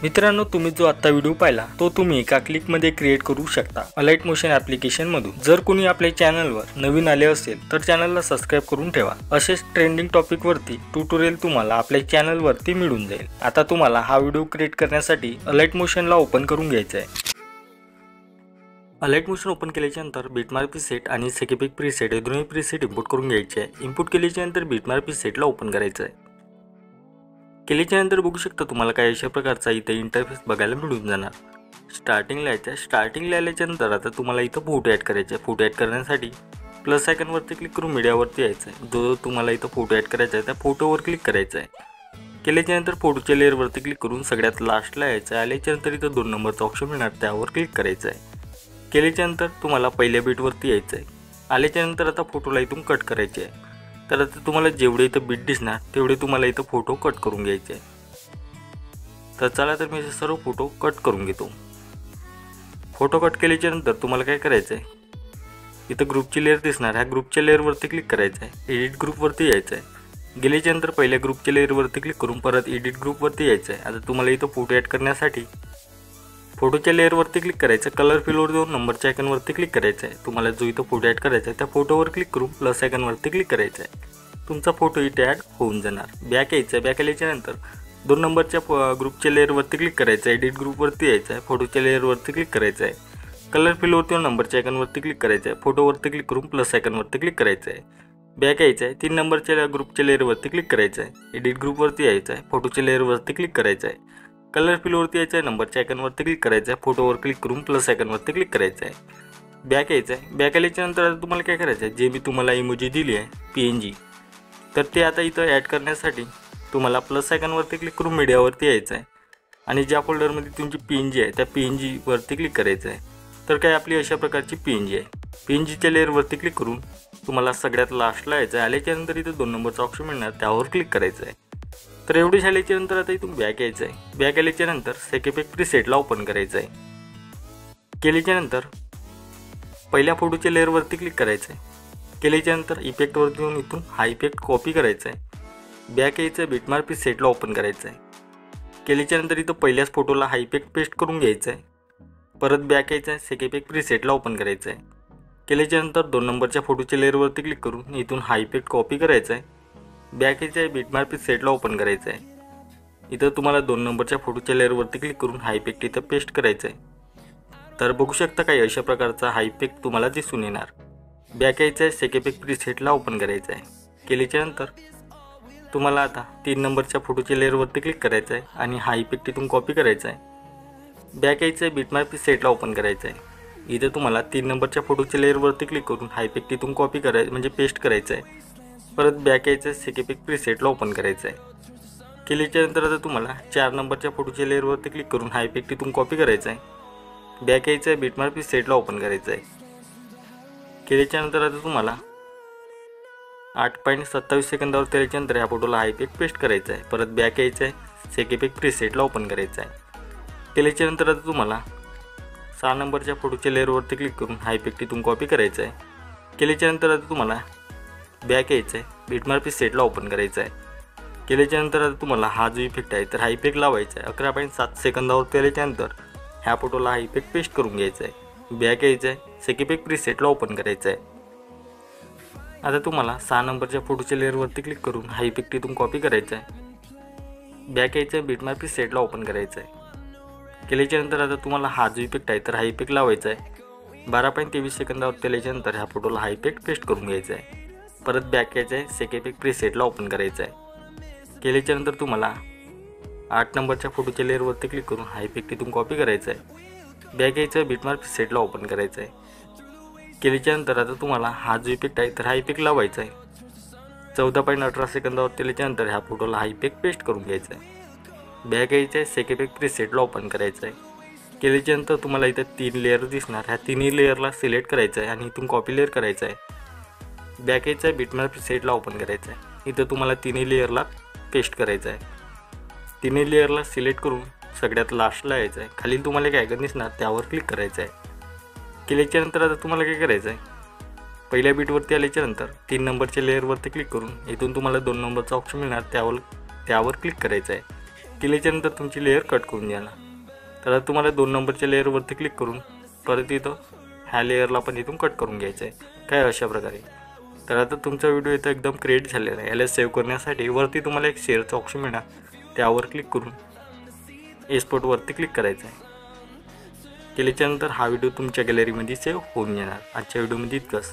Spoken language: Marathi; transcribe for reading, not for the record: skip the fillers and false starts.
मित्रांनो, तुम्ही जो आता व्हिडिओ पाहिला तो तुम्ही एका क्लिकमध्ये क्रिएट करू शकता अलाइट मोशन ॲप्लिकेशन मधून। जर कोणी आपल्या चॅनलवर नवीन आले असेल तर चॅनलला सबस्क्राइब करून ठेवा। असेच ट्रेंडिंग टॉपिक वरती ट्युटोरियल तुम्हाला आपल्या चॅनल वरती मिळून जाईल। आता तुम्हाला हा व्हिडिओ क्रिएट करण्यासाठी अलाइट मोशनला ओपन करून घ्यायचा आहे। अलाइट मोशन ओपन केल्यानंतर बिटमार्क प्रीसेट आणि सेकेपिक प्रीसेट हे दोन्ही प्रीसेट इंपोर्ट करून घ्यायचे आहे। इंपोर्ट केल्यानंतर बिटमार्क प्रीसेटला ओपन करायचं आहे। केल्यानंतर बघू शकता तुम्हाला काही अशा प्रकारचा इथे इंटरफेस बघायला मिळून जाणार। स्टार्टिंगला आल्याच्यानंतर आता तुम्हाला इथं फोटो ॲड करायचे आहे। फोटो ॲड करण्यासाठी प्लस आयकॉन वरती क्लिक करून मीडियावरती यायचं आहे। जो तुम्हाला इथं फोटो ॲड करायचा आहे त्या फोटोवर क्लिक करायचं आहे। केल्यानंतर फोटोच्या लेअरवरती क्लिक करून सगळ्यात लास्टला यायचं आहे। आल्याच्यानंतर इथं 2 नंबरचा ऑप्शन मिळणार त्यावर क्लिक करायचं आहे। केल्यानंतर तुम्हाला पहिल्या बीटवरती यायचं आहे। आल्याच्यानंतर आता फोटोला इथून कट करायचे आहे। तर आता तुम्हाला जेवढे इथं बीट दिसणार तेवढे तुम्हाला इथं फोटो कट करून घ्यायचे आहे। तर चला तर मी सर्व फोटो कट करून घेतो। फोटो कट केल्यानंतर तुम्हाला काय करायचं आहे, इथं ग्रुपची लेअर दिसणार, ह्या ग्रुपच्या लेअरवरती क्लिक करायचं आहे। एडिट ग्रुपवरती यायचं आहे। गेल्याच्यानंतर पहिल्या ग्रुपच्या लेअरवरती क्लिक करून परत एडिट ग्रुपवरती यायचं आहे। आता तुम्हाला इथं फोटो ॲड करण्यासाठी फोटोच्या लेअरवरती क्लिक करायचं, कलर फिलवर जाऊन नंबरच्या आयकॉनवरती क्लिक करायचं आहे। तुम्हाला जो इथं फोटो ॲड करायचा आहे त्या फोटोवर क्लिक करून प्लस आयकॉनवरती क्लिक करायचं आहे। तुमचा फोटो इथे ॲड होऊन जाणार। बॅक यायचं आहे। बॅक आल्याच्यानंतर 2 नंबरच्या ग्रुपच्या लेअरवरती क्लिक करायचं आहे। एडिट ग्रुपवरती यायचं आहे। फोटोच्या लेअरवरती क्लिक करायचं आहे। कलर फिलवरती नंबरच्या आयकॉनवरती क्लिक करायचं आहे। फोटोवरती क्लिक करून प्लस आयकॉनवरती क्लिक करायचं आहे। बॅक यायचं आहे। 3 नंबरच्या ग्रुपच्या लेअरवरती क्लिक करायचं आहे। एडिट ग्रुपवरती यायचं आहे। फोटोच्या लेअरवरती क्लिक करायचं आहे। कलर फिलवरती यायचं आहे। नंबरच्या आयकॉनवरती क्लिक करायचं आहे। फोटोवर क्लिक करून प्लस आयकॉनवरती क्लिक करायचं आहे। बॅक यायचं आहे। बॅक आल्याच्यानंतर आता तुम्हाला काय करायचं आहे, जे मी तुम्हाला इमोजी दिली आहे PNG, तर ते आता इथं ॲड करण्यासाठी तुम्हाला प्लस आयकॉनवरती क्लिक करून मीडियावरती यायचं आहे आणि ज्या फोल्डरमध्ये तुमची PNG आहे त्या PNG वरती क्लिक करायचं आहे। तर काय आपली अशा प्रकारची PNG आहे। PNGच्या लेअरवरती क्लिक करून तुम्हाला सगळ्यात लास्टला यायचं आहे। आल्याच्यानंतर इथं 2 नंबरचा ऑप्शन मिळणार त्यावर क्लिक करायचं आहे। तर एवढे झाल्याच्यानंतर आता इथून बॅक यायचं आहे। बॅक आल्याच्यानंतर सेकेपिक प्रीसेटला ओपन करायचं आहे। केल्याच्यानंतर पहिल्या फोटोच्या लेअरवरती क्लिक करायचं आहे। केल्याच्यानंतर इफेक्टवरती येऊन इथून हा इफेक्ट कॉपी करायचा आहे। बॅक यायचं आहे। बिटमार्क प्रीसेटला ओपन करायचं आहे। केल्याच्यानंतर इथं पहिल्याच फोटोला हा इफेक्ट पेस्ट करून घ्यायचा आहे। परत बॅक यायचं आहे। सेकेपिक प्रीसेटला ओपन करायचं आहे। केल्याच्यानंतर 2 नंबरच्या फोटोच्या लेअरवरती क्लिक करून इथून हा इफेक्ट कॉपी करायचा आहे। बॅक यायचं आहे। बिटमार्क प्रीसेटला ओपन करायचं आहे। इथं तुम्हाला 2 नंबरच्या फोटोच्या लेअरवरती क्लिक करून हा इफेक्ट इथं पेस्ट करायचं आहे। तर बघू शकता काही अशा प्रकारचा हा इफेक्ट तुम्हाला दिसून येणार। बॅक यायचं आहे। सेकेपिक प्रीसेटला ओपन करायचं आहे। केल्याच्यानंतर तुम्हाला आता 3 नंबरच्या फोटोच्या लेअरवरती क्लिक करायचं आहे आणि हा इफेक्ट इथून कॉपी करायचा आहे। बॅक यायचं आहे। बिटमार्क प्रीसेटला ओपन करायचं आहे। इथं तुम्हाला 3 नंबरच्या फोटोच्या लेअरवरती क्लिक करून हा इफेक्ट इथून कॉपी करायचं म्हणजे पेस्ट करायचं आहे। परत बॅक यायचं आहे। सेकेपिक प्रीसेटला ओपन करायचं आहे। केल्याच्यानंतर आता तुम्हाला 4 नंबरच्या फोटोच्या लेअरवरती क्लिक करून हा इफेक्ट इथून कॉपी करायचा आहे। बॅक यायचं आहे। बिटमार्क प्रीसेटला ओपन करायचं आहे। केल्याच्यानंतर आता तुम्हाला 8.27 सेकंदावर केल्याच्यानंतर ह्या फोटोला हा इफेक्ट पेस्ट करायचा आहे। परत बॅक यायचं आहे। सेकेपिक प्रीसेटला ओपन करायचं आहे। केल्याच्यानंतर आता तुम्हाला 6 नंबरच्या फोटोच्या लेअरवरती क्लिक करून हा इफेक्ट इथून कॉपी करायचा आहे। केल्याच्यानंतर आता तुम्हाला बॅक यायचं आहे। बिटमार्क प्रीसेटला ओपन करायचं आहे। केल्याच्यानंतर आता तुम्हाला हा जो इफेक्ट आहे तर हा इफेक्ट लावायचा आहे। 11.7 सेकंदावर केल्याच्यानंतर ह्या फोटोला हा इफेक्ट पेस्ट करून घ्यायचा आहे। बॅक यायचं आहे। सेकेपिक प्रीसेटला ओपन करायचं आहे। आता तुम्हाला 6 नंबरच्या फोटोच्या लेअरवरती क्लिक करून हा इफेक्ट इथून कॉपी करायचा आहे। बॅक यायचं आहे। बिटमार्क प्रीसेटला ओपन करायचं आहे। केल्याच्यानंतर आता तुम्हाला हा जो इफेक्ट आहे तर हा इफेक्ट लावायचा आहे। 12.23 सेकंदावर केल्याच्यानंतर ह्या फोटोला हा इफेक्ट पेस्ट करून घ्यायचा आहे। परत बॅक यायचं आहे। सेकेपिक प्रीसेटला ओपन करायचं आहे। केल्याच्यानंतर तुम्हाला 8 नंबरच्या फोटोच्या लेअरवरती क्लिक करून हा इफेक्ट इथून कॉपी करायचा आहे। बॅक यायचं आहे। बिटमार्क प्रीसेटला ओपन करायचं आहे। केल्याच्यानंतर आता तुम्हाला हा जो इफेक्ट आहे तर हा इफेक्ट लावायचा आहे। 14.18 सेकंदावर केल्याच्यानंतर ह्या फोटोला हा इफेक्ट पेस्ट करून घ्यायचा आहे। बॅक यायचं आहे। सेकेपिक प्रीसेटला ओपन करायचं आहे। केल्याच्यानंतर तुम्हाला इथं 3 लेअर दिसणार, ह्या तिन्ही लेअरला सिलेक्ट करायचं आहे आणि इथून कॉपी लेअर करायचं आहे। बॅक यायचं आहे। बिटमार्क प्रीसेटला ओपन करायचं आहे। इथं तुम्हाला तिन्ही लेअरला पेस्ट करायचं आहे। तिन्ही लेअरला सिलेक्ट करून सगळ्यात लास्टला यायचं आहे। खाली तुम्हाला एक आयकॉन दिसणार त्यावर क्लिक करायचं आहे। केल्याच्यानंतर आता तुम्हाला काय करायचं आहे, पहिल्या बीटवरती आल्याच्यानंतर 3 नंबरच्या लेअरवरती क्लिक करून इथून तुम्हाला 2 नंबरचा ऑप्शन मिळणार त्यावर क्लिक करायचं आहे। केल्याच्यानंतर तुमची लेअर कट करून घ्या. तर आता तुम्हाला 2 नंबरच्या लेअरवरती क्लिक करून परत इथं ह्या लेअरला पण इथून कट करून घ्यायचं आहे काय अशा प्रकारे. तर आता तुमचा व्हिडिओ इथं एकदम क्रिएट झालेला आहे. याला सेव्ह करण्यासाठी वरती तुम्हाला एक शेअरचं ऑप्शन मिळणार, त्यावर क्लिक करून एक्सपोर्टवरती क्लिक करायचं आहे. केल्याच्यानंतर हा व्हिडिओ तुमच्या गॅलरीमध्ये सेव्ह होऊन येणार. आजच्या व्हिडिओमध्ये इतकंच.